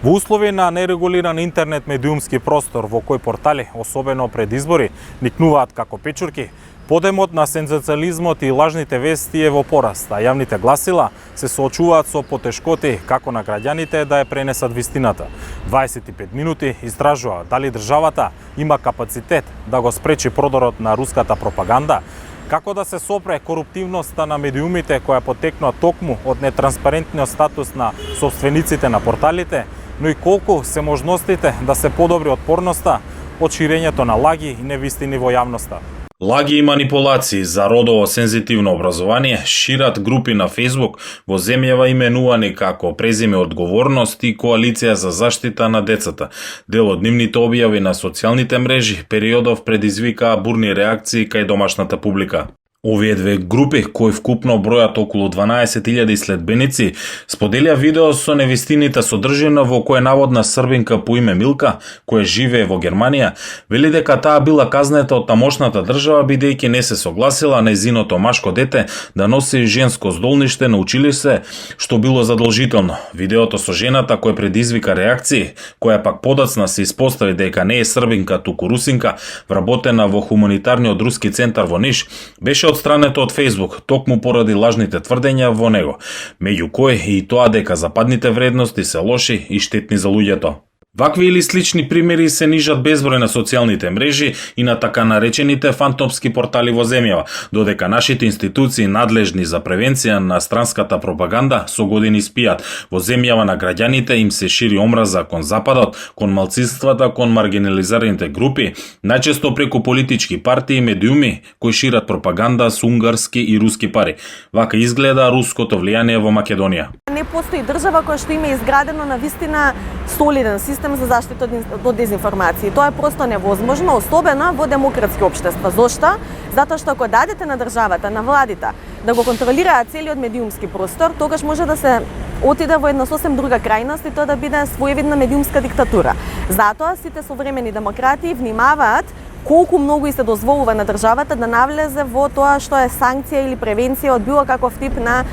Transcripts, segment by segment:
Во услови на нерегулиран интернет медиумски простор во кој портали, особено пред избори, никнуваат како печурки, подемот на сензационализмот и лажните вести е во пораст, а јавните гласила се соочуваат со потешкоти како на граѓаните да ја пренесат вистината. 25 минути истражува дали државата има капацитет да го спречи продорот на руската пропаганда, како да се сопре коруптивноста на медиумите која потекнува токму од нетранспарентниот статус на собствениците на порталите, но и колку се можностите да се подобри отпорноста од ширењето на лаги и невистини во јавноста. Лаги и манипулации за родово сензитивно образование шират групи на Facebook во земјава именувани како Презиме одговорност и Коалиција за заштита на децата. Дел од нивните објави на социјалните мрежи периодов предизвикаа бурни реакции кај домашната публика. Овие две групи, кои вкупно бројат околу 12.000 следбеници, споделија видео со невистините содржина во кое наводна србинка по име Милка, која живее во Германија, вели дека таа била казнета од тамошната држава бидејќи не се согласила нејзиното машко дете да носи женско здолниште на училиште, што било задолжително. Видеото со жената кој предизвика реакции, која пак подоцна се испостави дека не е србинка туку русинка, вработена во хуманитарниот руски центар во Ниш, беше одстрането од Facebook, токму поради лажните тврдења во него, меѓу кои и тоа дека западните вредности се лоши и штетни за луѓето. Вакви или слични примери се нижат безброј на социјалните мрежи и на така наречените фантомски портали во земјава, додека нашите институции надлежни за превенција на странската пропаганда со години спијат. Во земјава на граѓаните им се шири омраза кон Западот, кон малцинствата, кон маргинализираните групи, најчесто преку политички партии и медиуми кои шират пропаганда со унгарски и руски пари. Вака изгледа руското влијание во Македонија. Не постои држава која што има изградено на вистина солиден систем за заштита од дезинформации. Тоа е просто невозможно, особено во демократски општества. Зошто? Затоа што ако дадете на државата, на владите, да го контролираат целиот медиумски простор, тогаш може да се отиде во една сосем друга крајност и тоа да биде своевидна медиумска диктатура. Затоа сите современи демократи внимаваат колку многу и се дозволува на државата да навлезе во тоа што е санкција или превенција од било каков тип на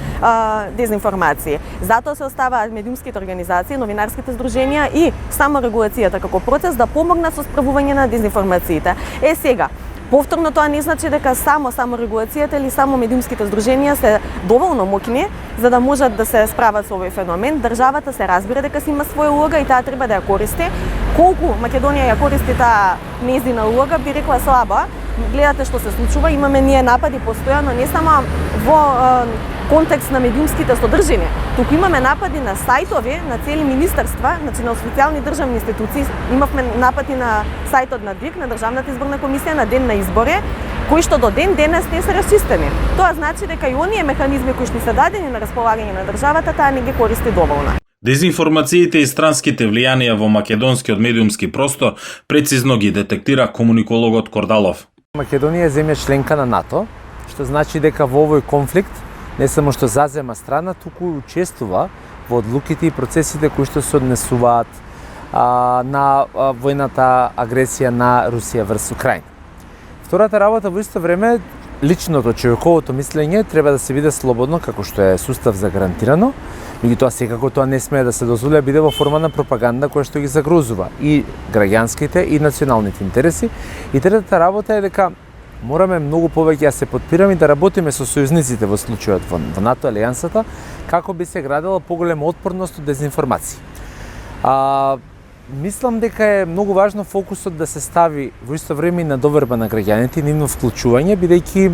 дезинформација. Затоа се оставаат медиумските организации, новинарските здруженија и саморегулацијата како процес да помогнат со справување на дезинформациите. Сега, повторно тоа не значи дека саморегулацијата или само медиумските здруженија се доволно моќни за да можат да се справат со овој феномен. Државата се разбира дека си има своја улога и таа треба да ја користи. Колку Македонија ја користи таа нејзина улога, би рекла слабо. Гледате што се случува, имаме ние напади постојано, не само во контекст на медиумските содржини, туку имаме напади на сајтови, на цели министерства, значи на официјални државни институции. Имавме напади на сајтот на ДИК, на Државната изборна комисија на ден на избори, кои што до ден денес не се расчистени. Тоа значи дека и оние механизми кои што се дадени на располагање на државата, таа не ги користи доволно. Дезинформациите и странските влијанија во македонскиот медиумски простор прецизно ги детектира комуникологот Кордалов. Македонија е земја членка на НАТО, што значи дека во овој конфликт не само што зазема страна, туку и учествува во одлуките и процесите кои што се однесуваат на војната агресија на Русија врз Украина. Втората работа во исто време, личното човековото мислење треба да се биде слободно како што е сустав загарантирано, меѓутоа секако тоа не смее да се дозволи да биде во форма на пропаганда која што ги загрозува и граѓанските и националните интереси. И третата работа е дека мораме многу повеќе да се подпираме и да работиме со сојузниците во случајот во НАТО алијансата како би се градела поголема отпорност од дезинформации. Мислам дека е многу важно фокусот да се стави во исто време на доверба на граѓаните и нивно вклучување, бидејќи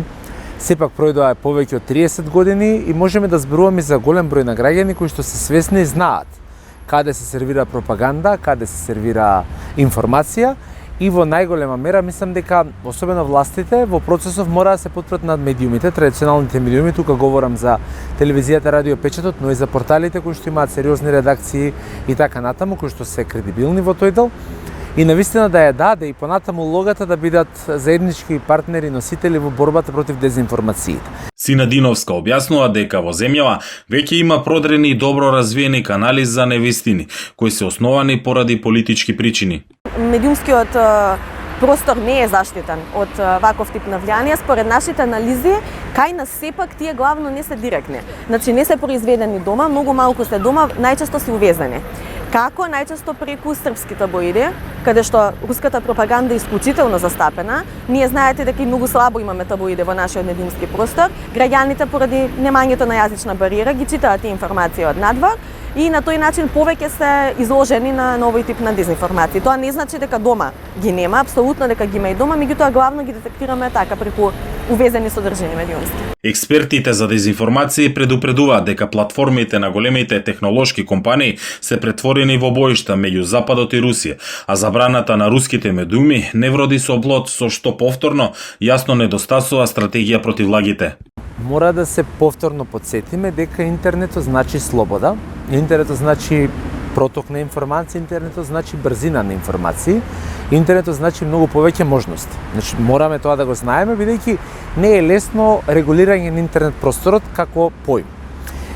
сепак пројдоа повеќе од 30 години и можеме да зборуваме за голем број на граѓани кои што се свесни и знаат каде се сервира пропаганда, каде се сервира информација и во најголема мера мислам дека особено властите во процесов мора да се потпрат над медиумите, традиционалните медиуми, тука говорам за телевизијата, радио, печатот, но и за порталите кои што имаат сериозни редакции и така натаму, кои што се кредибилни во тој дел. И навистина да ја даде и понатаму улогата да бидат заеднички партнери носители во борбата против дезинформациите. Синадиновска објаснува дека во земјава веќе има продрени и добро развиени канали за невистини, кои се основани поради политички причини. Медиумскиот простор не е заштитен од ваков тип на влијание. Според нашите анализи, кај нас сепак тие главно не се директни. Значи не се произведени дома, многу малку се дома, најчесто се увезени. Како? Најчесто преку српски таблоиди, каде што руската пропаганда е исклучително застапена. Ние знаете дека и многу слабо имаме таблоиди во нашиот медиумски простор. Граѓаните поради немањето на јазична бариера ги читаат тие информации од надвор и на тој начин повеќе се изложени на овој тип на дезинформации. Тоа не значи дека дома ги нема, апсолутно дека ги има и дома, меѓутоа главно ги детектираме така преку увезени содржини медиумски. Експертите за дезинформации предупредуваат дека платформите на големите технолошки компании се претворени во боишта меѓу Западот и Русија, а забраната на руските медиуми не вроди со плод, со што повторно јасно недостасува стратегија против лагите. Мора да се повторно подсетиме дека интернетот значи слобода, интернетот значи проток на информации, интернетот значи брзина на информации, интернетот значи многу повеќе можности. Значи мораме тоа да го знаеме, бидејќи не е лесно регулирање на интернет просторот како поим.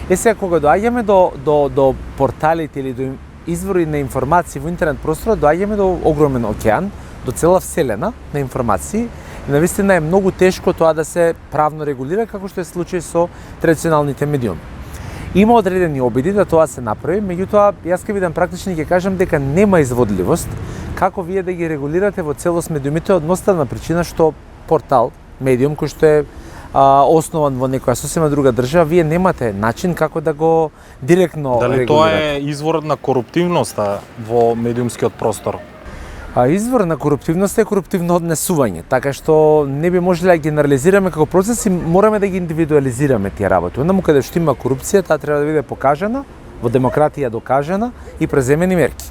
Сега кога доаѓаме до порталите или до извори на информации во интернет просторот, доаѓаме до огромен океан, до цела вселена на информации. Навистина е многу тешко тоа да се правно регулира, како што е случај со традиционалните медиуми. Има одредени обиди да тоа се направи, меѓутоа јас ќе бидам практичен и ќе кажам дека нема изводливост како вие да ги регулирате во целост медиумите од едноставна причина што портал, медиум кој што е основан во некоја сосема друга држава, вие немате начин како да го директно Дали регулирате. тоа е изворот на коруптивноста во медиумскиот простор? Извор на коруптивност е коруптивно однесување, така што не би можеле да генерализираме како процес и мораме да ги индивидуализираме тие работи. Онаму каде што има корупција, таа треба да биде покажана, во демократија докажана и преземени мерки.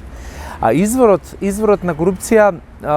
Изворот на корупција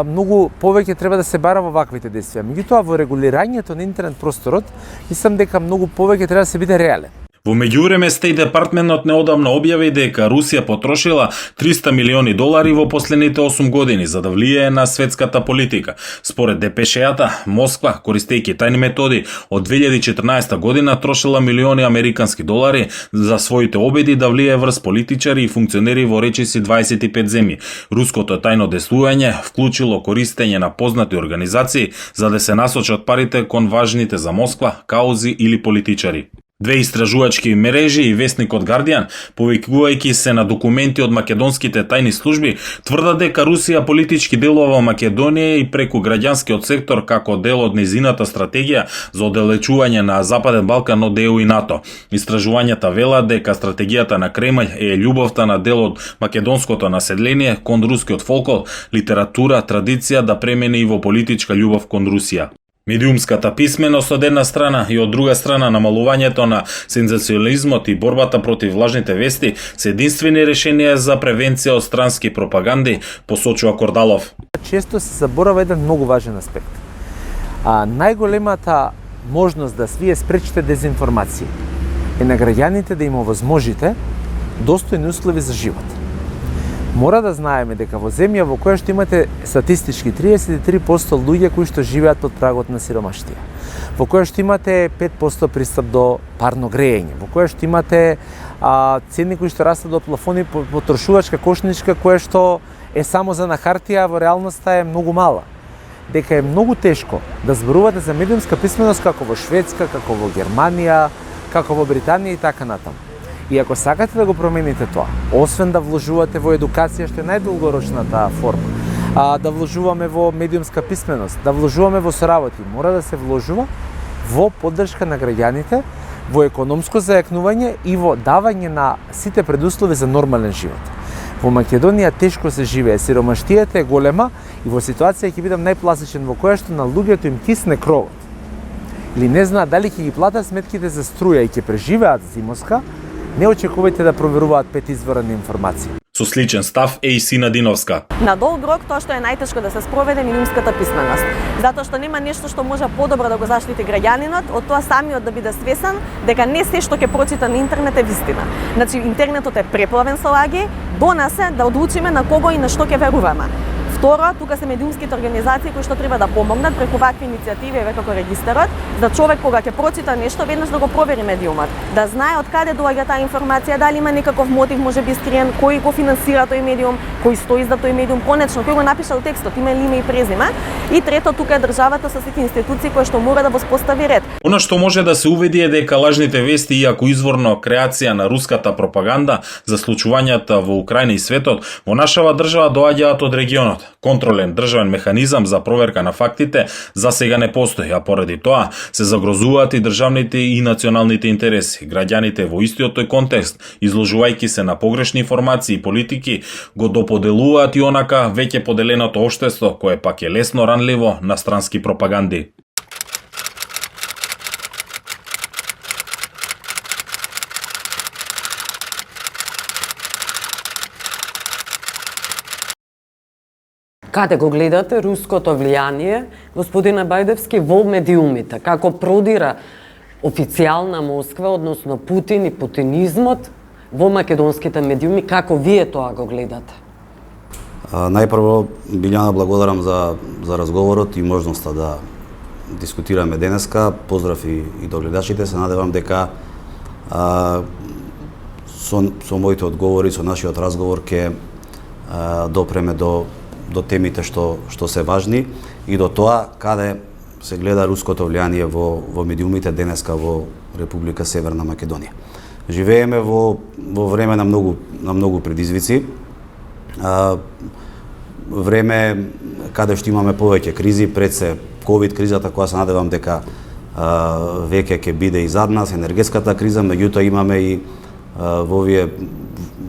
многу повеќе треба да се бара во ваквите действија. Меѓутоа во регулирањето на интернет просторот, мислам дека многу повеќе треба да се биде реален. Во меѓувреме, Стејт департментот неодамна објави дека Русија потрошила $300 милиони во последните 8 години за да влијае на светската политика. Според ДПШ-ата, Москва, користејќи тајни методи, од 2014 година трошила милиони американски долари за своите обиди да влијае врз политичари и функционери во речиси 25 земји. Руското тајно действување вклучило користење на познати организации за да се насочат парите кон важните за Москва каузи или политичари. Две истражувачки мрежи и вестникот Guardian, повикувајќи се на документи од македонските тајни служби, тврдат дека Русија политички делува во Македонија и преку граѓанскиот сектор како дел од незината стратегија за оддалечување на Западен Балкан од ЕУ и НАТО. Истражувањата велат дека стратегијата на Кремљ е љубовта на дел од македонското население кон рускиот фолклор, литература, традиција да премени и во политичка љубов кон Русија. Медиумската писменост од една страна и од друга страна намалувањето на сензационализмот и борбата против лажните вести се единствени решенија за превенција од странски пропаганди, посочува Кордалов. Често се заборава еден многу важен аспект. Најголемата можност да вие спречите дезинформација е на граѓаните да им овозможите достојни услови за живот. Мора да знаеме дека во земја во која што имате статистички 33% луѓе кои што живеат под прагот на сиромаштија, во која што имате 5% пристап до парно грејење, во која што имате цени кои што растат до плафони потрошувачка кошничка која што е само за на хартија, во реалноста е многу мала. Дека е многу тешко да зборувате за медиумска писменост како во Шведска, како во Германија, како во Британија и така натаму. И ако сакате да го промените тоа, освен да вложувате во едукација, што е најдолгорочната форма, да вложуваме во медиумска писменост, да вложуваме во соработи, мора да се вложува во поддршка на граѓаните, во економско зајакнување и во давање на сите предуслови за нормален живот. Во Македонија тешко се живее, сиромаштијата е голема и во ситуација ќе бидам најпласичен во која што на луѓето им кисне кровот. Или не знаат дали ќе ги платат сметките за струја и ќе преживеат зимоска, не очекувајте да проверуваат 5 извора на информација. Со сличен став е и Сина Диновска. На долг рок тоа што е најтешко да се спроведе медиумската писменост, затоа што нема нешто што може подобро да го заштити граѓанинот од тоа самиот да биде свесен дека не се што ќе прочита на интернет е вистина. Значи интернетот е преплавен со лаги, до нас е да одлучиме на кого и на што ќе веруваме. Второ, тука се медиумските организации кои што треба да помогнат преку вакви иницијативи, еве како регистарот, за човек кога ќе прочита нешто, веднаш да го провери медиумот, да знае од каде доаѓа таа информација, дали има некаков мотив можеби скриен, кој го финансира тој медиум, кој стои за тој медиум, конечно, кој го напишал текстот, има ли име и презиме. И трето, тука е државата со сите институции кои што мора да воспостави ред. Она што може да се уведи е дека лажните вести, иако изворно креација на руската пропаганда за случувањата во Украина и светот, во нашава држава доаѓаат од регионот. Контролен државен механизам за проверка на фактите за сега не постои, а поради тоа се загрозуваат и државните и националните интереси. Граѓаните во истиот тој контекст, изложувајќи се на погрешни информации и политики, го доподелуваат и онака веќе поделеното општество, кое пак е лесно ранливо на странски пропаганди. Каде го гледате руското влијание, господине Бајдевски, во медиумите? Како продира официјална Москва, односно Путин и путинизмот во македонските медиуми? Како вие тоа го гледате? Најпрво, Билјана, благодарам за разговорот и можноста да дискутираме денеска. Поздрав и до гледачите. Се надевам дека со моите одговори, со нашиот разговор ќе допреме до темите што се важни и до тоа каде се гледа руското влијание во медиумите денеска во Република Северна Македонија. Живееме во време на многу предизвици. Време каде што имаме повеќе кризи, пред се ковид кризата, која се надевам дека веќе ќе биде и зад нас, енергетската криза, меѓутоа имаме и во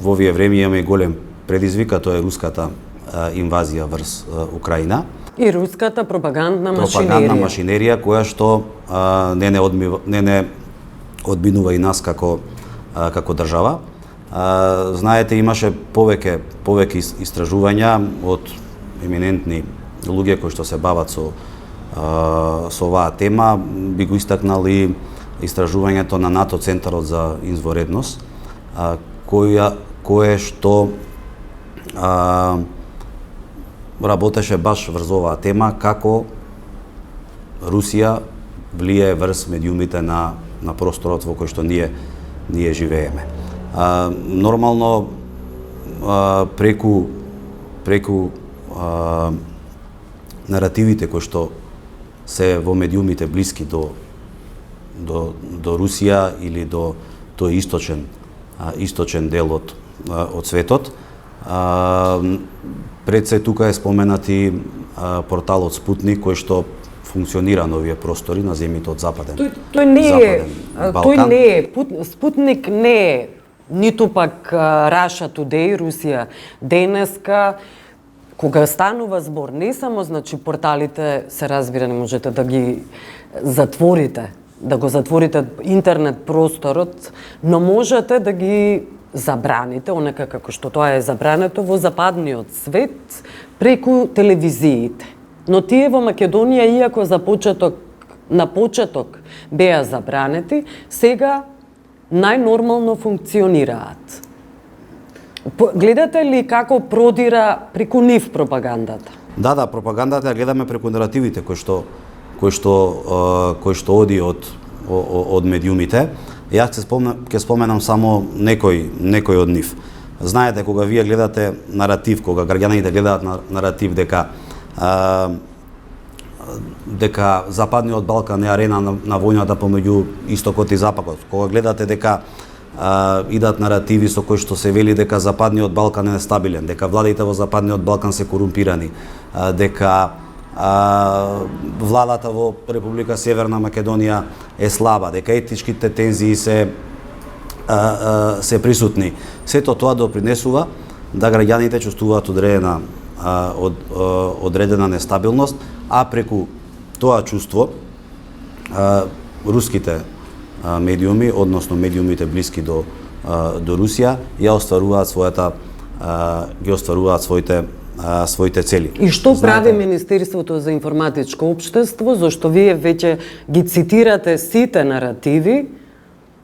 овие време имаме и голем предизвик, тоа е руската инвазија врз Украина. И руската пропагандна машинерија која што не одбинува и нас како држава. Знаете, имаше повеќе истражувања од еминентни луѓе кои што се бават со оваа тема. Би го истакнал и истражувањето на НАТО Центарот за изворедност, кое што работеше баш врз оваа тема, како Русија влијае врз медиумите на просторот во кој што ние живееме. Нормално преку наративите кои што се во медиумите блиски до Русија или до тој источен дел од светот, пред се тука е споменати порталот Спутник кој што функционира на овие простори на земјите од западен Балкан. Спутник не е ниту пак Russia Today, Русија денеска. Кога станува збор, не само порталите се разбира, не можете да ги затворите, да го затворите интернет просторот, но можете да ги забраните, онака како што тоа е забрането во западниот свет преку телевизиите. Но тие во Македонија, иако на почеток беа забранети, сега најнормално функционираат. Гледате ли како продира преку нив пропагандата? Да, пропагандата ја гледаме преку наративите кои што оди од медиумите. Јас ќе споменам само некој од нив. Знаете, кога вие гледате наратив, кога граѓаните гледаат наратив дека Западниот Балкан е арена на војната помеѓу Истокот и Западот, кога гледате дека идат наративи со кои што се вели дека Западниот Балкан е нестабилен, дека владите во Западниот Балкан се корумпирани, дека владата во Република Северна Македонија е слаба, дека етничките тензии се присутни. Сето тоа допринесува да граѓаните чувствуваат одредена нестабилност, а преку тоа чувство руските медиуми, односно медиумите блиски до Русија, ја остваруваат своите цели. И што прави Министерството за информатичко општество, зашто вие веќе ги цитирате сите наративи,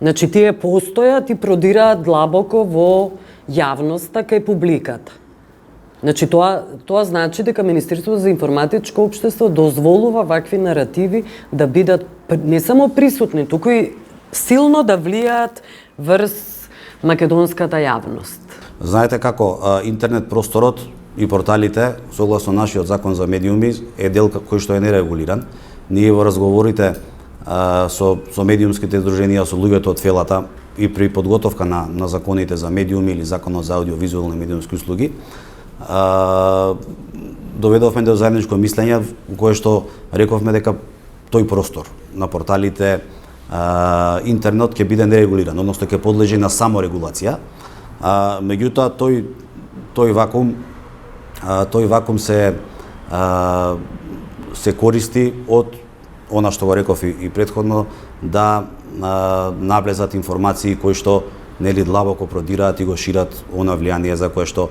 значи тие постојат и продираат длабоко во јавноста кај публиката? Значи тоа значи дека Министерството за информатичко општество дозволува вакви наративи да бидат не само присутни, туку и силно да влијаат врз македонската јавност. Знаете како интернет просторот и порталите, согласно нашиот закон за медиуми, е дел кој што е нерегулиран. Ние во разговорите со медиумските здруженија, со луѓето од фелата и при подготовка на законите за медиуми или законот за аудиовизуални медиумски услуги, доведовме до заедничко мислење кое што рековме дека тој простор на порталите, интернет ќе биде нерегулиран, односно ќе подлежи на саморегулација. Меѓутоа тој вакуум се користи од она што го реков и претходно, да навлезат информации кои што нели длабоко продираат и го шират она влијание за кое што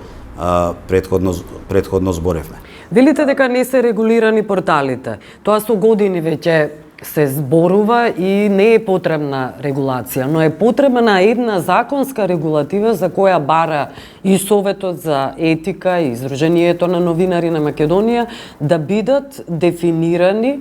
претходно зборевме. Велите дека не се регулирани порталите. Тоа со години веќе се зборува и не е потребна регулација, но е потребна една законска регулатива за која бара и Советот за етика и Издруженијето на новинари на Македонија да бидат дефинирани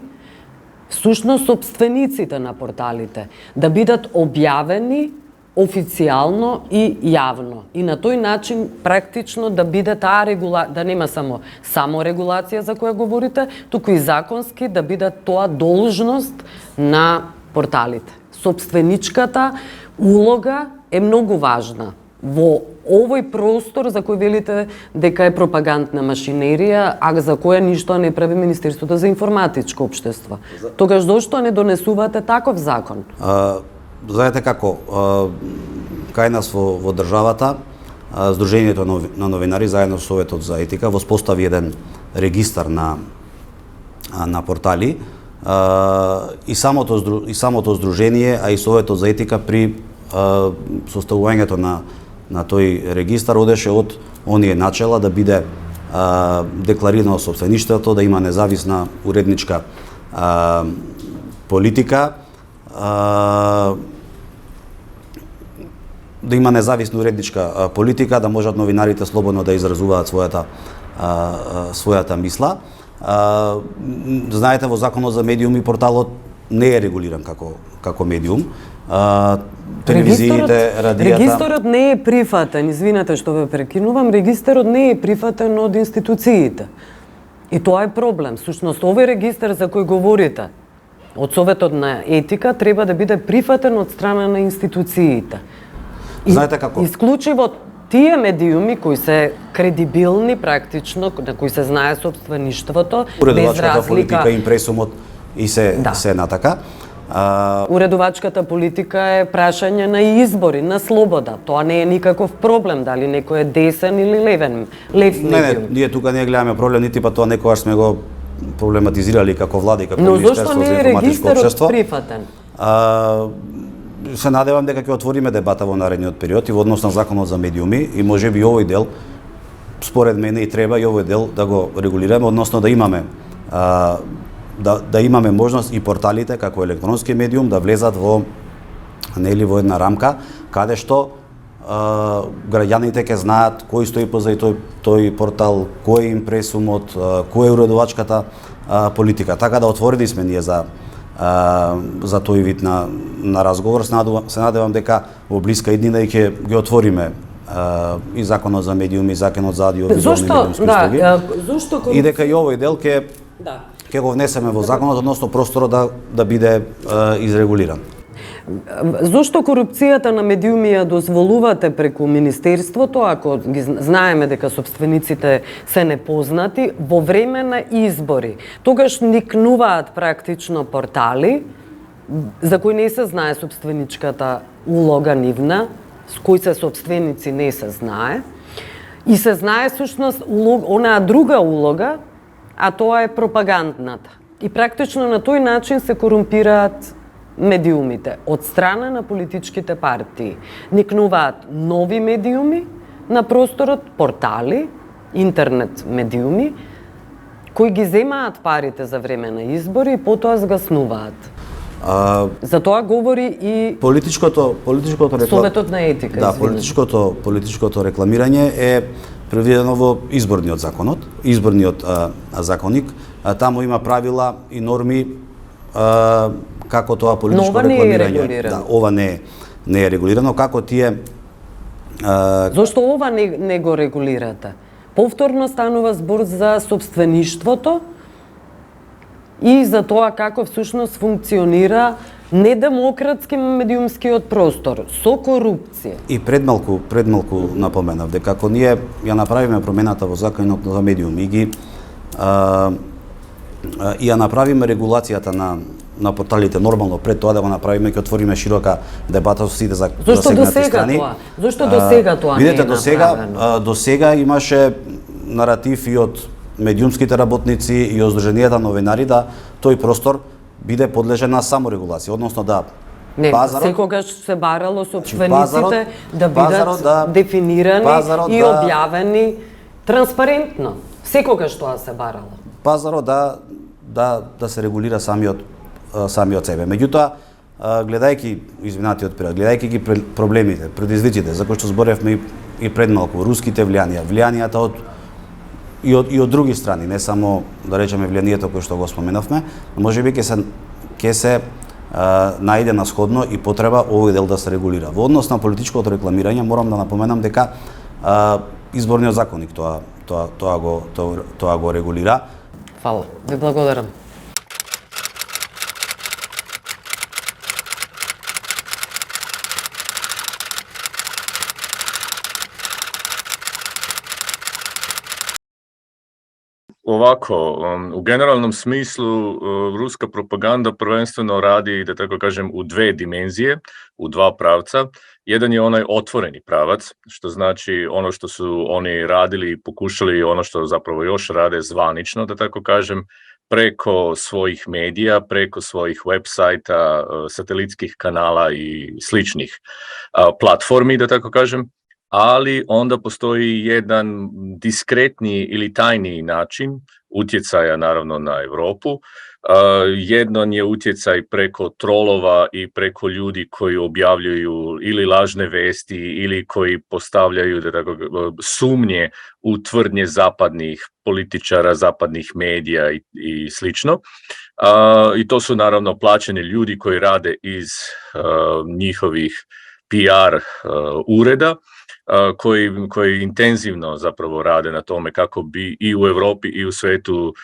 всушност собствениците на порталите, да бидат објавени официјално и јавно. И на тој начин практично да биде да нема само регулација за која говорите, туку и законски да биде тоа должност на порталите. Собственичката улога е многу важна во овој простор за кој велите дека е пропагандна машинерија, а за која ништо не прави Министерството за информатичко општество. Тогаш зошто не донесувате таков закон? Знаете како, кај нас во државата, Сдруженијето на новинари заедно со Советот за етика воспостави еден регистар на портали и самото здружение, а и Советот за етика при составувањето на тој регистар одеше од оние начела да биде декларирано собствеништвото, да има независна уредничка политика, да има независна уредничка политика, да можат новинарите слободно да изразуваат својата мисла. Знаете, во Законот за медиуми порталот не е регулиран како медиум. Телевизиите, радијата... Регистарот не е прифатен, извинете што ве прекинувам, регистарот не е прифатен од институциите. И тоа е проблем. Сушност, овој регистар за кој говорите, од Советот на етика, треба да биде прифатен од страна на институциите. Знаете како? Исклучиво тие медиуми кои се кредибилни практично, на кои се знае собствеништвото, без разлика... политика, импресумот и се натака. Уредувачката политика е прашање на избори, на слобода. Тоа не е никаков проблем, дали некој е десен или лев медиум. Не, ние тука не гледаме проблем, нити па тоа некогаш сме го проблематизирали како влада и како Министерство за информатичко општество. Но зошто не е регистарот прифатен? Се надевам дека ќе отвориме дебата во наредниот период и во однос на Законот за медиуми и можеби овој дел, според мене и треба и овој дел да го регулираме, односно да имаме да имаме можност и порталите како електронски медиум да влезат во една рамка каде што граѓаните ќе знаат кој стои позади тој портал, кој е импресумот, кој е уредувачката политика. Така да отворени сме ние за тој вид на разговор. Се надевам дека во блиска иднина и ќе ги отвориме и Законот за медиуми, и Законот за аудиовизуални медиумски услуги. И дека и овој дел ќе го внесеме во законот, односно просторот да биде изрегулиран. Зошто корупцијата на медиуми ја дозволувате преку Министерството, ако ги знаеме дека собствениците се непознати, во време на избори? Тогаш никнуваат практично портали за кои не се знае собственичката улога нивна, с кои се собственици не се знае, и се знае сушност онаа друга улога, а тоа е пропагандната. И практично на тој начин се корумпираат медиумите од страна на политичките партии. Никнуваат нови медиуми на просторот, портали, интернет медиуми, кои ги земаат парите за време на избори и потоа згаснуваат. За тоа говори и политичкото Советот на етика. Да, политичкото рекламирање е предвидено во изборниот законник. Таму има правила и норми како тоа политичко Но ова не е рекламирање. регулирано. Да, ова не е регулирано, како тие Зошто ова не го регулирате? Повторно станува збор за собствеништвото и за тоа како всушност функционира недемократски медиумскиот простор со корупција. И предмалку напоменав дека ако ние ја направиме промената во законот за медиум и ги и ја направиме регулацијата на порталите нормално пред тоа да го направиме, ќе отвориме широка дебата со сите засегнати страни. Зошто до сега тоа не е Видете, направено? до сега имаше наратив и од медиумските работници и од Сдруженијата новинари да тој простор биде подлежен на саморегулација, односно да Не, пазарот, секогаш се барало собствениците пазарот- да пазарот бидат да- дефинирани пазарот и да- објавени транспарентно. Секогаш тоа се барало. пазарот да се регулира самиот себе. Меѓутоа, гледајќи извинатиот период, гледајќи ги проблемите, предизвиците за кои што зборевме и пред малку, руските влијанијата и од други страни, не само да речеме влијанието кое што го споменавме, можеби ќе се најде на сходно и потреба овој дел да се регулира. Во однос на политичкото рекламирање морам да напоменам дека изборниот законник тоа го регулира. Фала. Ви благодарам. Ovako, u generalnom smislu ruska propaganda prvenstveno radi, da tako kažem, u dve dimenzije, u dva pravca. Jedan je onaj otvoreni pravac, što znači ono što su oni radili i pokušali, ono što zapravo još rade zvanično, da tako kažem, preko svojih medija, preko svojih websajta, satelitskih kanala i sličnih platformi, da tako kažem. Ali onda postoji jedan diskretniji ili tajniji način utjecaja naravno na Europu. Jedan je utjecaj preko trolova i preko ljudi koji objavljuju ili lažne vesti ili koji postavljaju sumnje u tvrdnje zapadnih političara, zapadnih medija i slično. I to su naravno plaćeni ljudi koji rade iz njihovih PR ureda, koji intenzivno zapravo rade na tome kako bi i u Europi i u svetu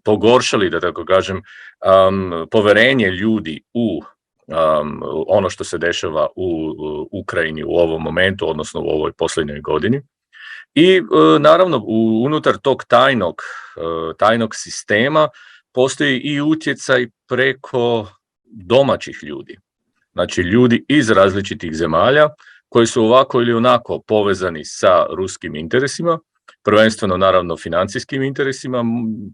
pogoršali, da tako kažem, poverenje ljudi u ono što se dešava u Ukrajini u ovom momentu, odnosno u ovoj posljednjoj godini. I naravno unutar tog tajnog sistema postoji i utjecaj preko domaćih ljudi. Znači ljudi iz različitih zemalja koji su ovako ili onako povezani sa ruskim interesima, prvenstveno naravno financijskim interesima,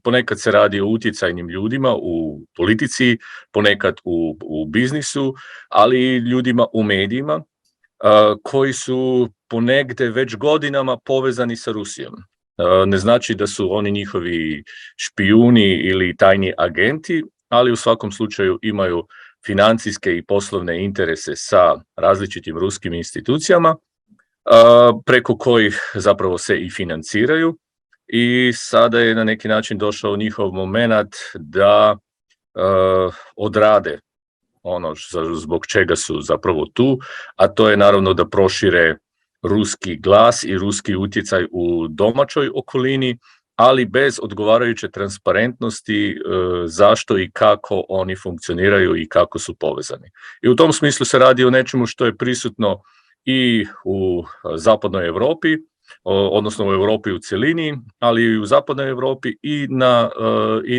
ponekad se radi o utjecajnim ljudima u politici, ponekad u biznisu, ali i ljudima u medijima koji su ponegde već godinama povezani sa Rusijom. Ne znači da su oni njihovi špijuni ili tajni agenti, ali u svakom slučaju imaju financijske i poslovne interese sa različitim ruskim institucijama preko kojih zapravo se i financiraju i sada je na neki način došao njihov moment da odrade ono zbog čega su zapravo tu, a to je naravno da prošire ruski glas i ruski utjecaj u domaćoj okolini, ali bez odgovarajuće transparentnosti zašto i kako oni funkcioniraju i kako su povezani. I u tom smislu se radi o nečemu što je prisutno i u zapadnoj Europi, odnosno u Europi u cjelini, ali i u zapadnoj Europi i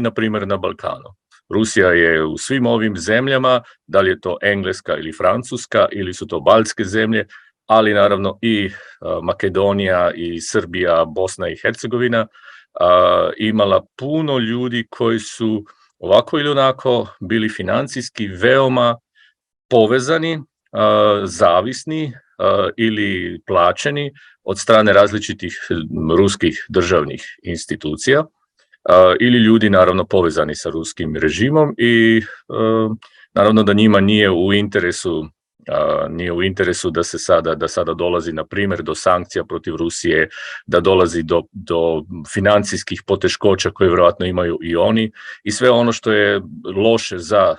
na primjer na Balkanu. Rusija je u svim ovim zemljama, da li je to Engleska ili Francuska ili su to baltske zemlje, ali naravno i Makedonija i Srbija, Bosna i Hercegovina, imala puno ljudi koji su ovako ili onako bili financijski veoma povezani, zavisni ili plaćeni od strane različitih ruskih državnih institucija ili ljudi naravno povezani sa ruskim režimom i naravno da njima nije u interesu Nije u interesu da sada dolazi, na primjer, do sankcija protiv Rusije, da dolazi do financijskih poteškoća koje vjerojatno imaju i oni i sve ono što je loše za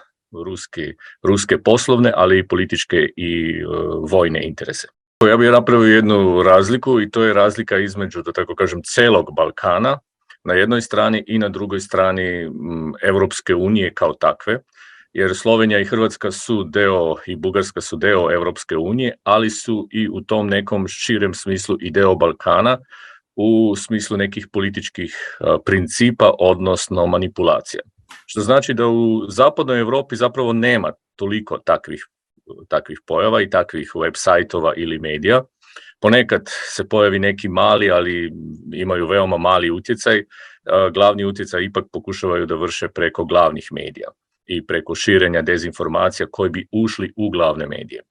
ruske poslovne, ali i političke i vojne interese. Ja bih napravio jednu razliku i to je razlika između, da tako kažem, celog Balkana na jednoj strani i na drugoj strani Europske unije kao takve, jer Slovenija i Hrvatska su deo i Bugarska su deo Europske unije, ali su i u tom nekom širem smislu i deo Balkana u smislu nekih političkih principa, odnosno manipulacija. Što znači da u zapadnoj Europi zapravo nema toliko takvih pojava i takvih web sajtova ili medija. Ponekad se pojavi neki mali, ali imaju veoma mali utjecaj. Glavni utjecaj ipak pokušavaju da vrše preko glavnih medija i preko širenja dezinformacija koji bi ušli u glavne medije.